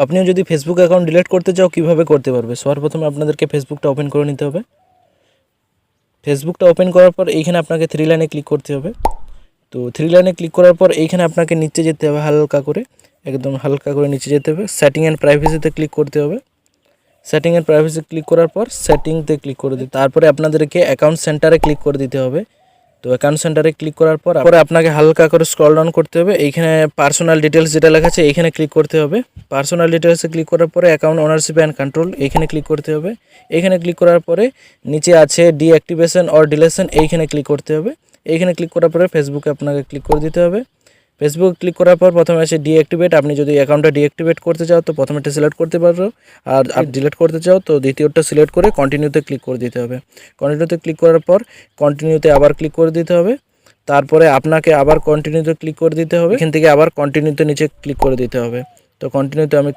আপনিও যদি Facebook account delete করতে চাও কীভাবে করতে পারবে, সর্বপ্রথমে আপনাদেরকে ফেসবুকটা ওপেন করে নিতে হবে। ফেসবুকটা ওপেন করার পর এইখানে আপনাকে 3 লাইনে ক্লিক করতে হবে। তো 3 লাইনে ক্লিক করার পর এইখানে আপনাকে নিচে যেতে হবে, হালকা করে একদম হালকা করে নিচে যেতে হবে। সেটিং অ্যান্ড প্রাইভেসিতে ক্লিক করতে হবে। সেটিং অ্যান্ড প্রাইভেসি ক্লিক করার পর সেটিংতে ক্লিক করে দিতে, তারপরে আপনাদেরকে অ্যাকাউন্ট সেন্টারে ক্লিক করে দিতে হবে। তো অ্যাকাউন্ট সেন্টারে ক্লিক করার পর আপনাকে হালকা করে স্ক্রল ডাউন করতে হবে। এইখানে পার্সোনাল ডিটেলস যেটা লেখা আছে এইখানে ক্লিক করতে হবে। পার্সোনাল ডিটেলসে ক্লিক করার পরে অ্যাকাউন্ট ওনারশিপ অ্যান্ড কন্ট্রোল এইখানে ক্লিক করতে হবে। এইখানে ক্লিক করার পরে নিচে আছে ডিঅ্যাক্টিভেশন অর ডিলেশন, এইখানে ক্লিক করতে হবে। এইখানে ক্লিক করার পরে ফেসবুকে আপনাকে ক্লিক করে দিতে হবে। ফেসবুক ক্লিক করার পর প্রথমে আছে ডিঅ্যাক্টিভেট। আপনি যদি অ্যাকাউন্টটা ডিঅ্যাক্টিভেট করতে চাও তো প্রথমেটা সিলেক্ট করতে পারো, আর ডিলিট করতে চাও তো দ্বিতীয়টা সিলেক্ট করে কন্টিনিউতে ক্লিক করে দিতে হবে। কন্টিনিউতে ক্লিক করার পর কন্টিনিউতে আবার ক্লিক করে দিতে হবে। তারপরে আপনাকে আবার কন্টিনিউতে ক্লিক করে দিতে হবে। এখান থেকে আবার কন্টিনিউতে নিচে ক্লিক করে দিতে হবে। তো কন্টিনিউতে আমি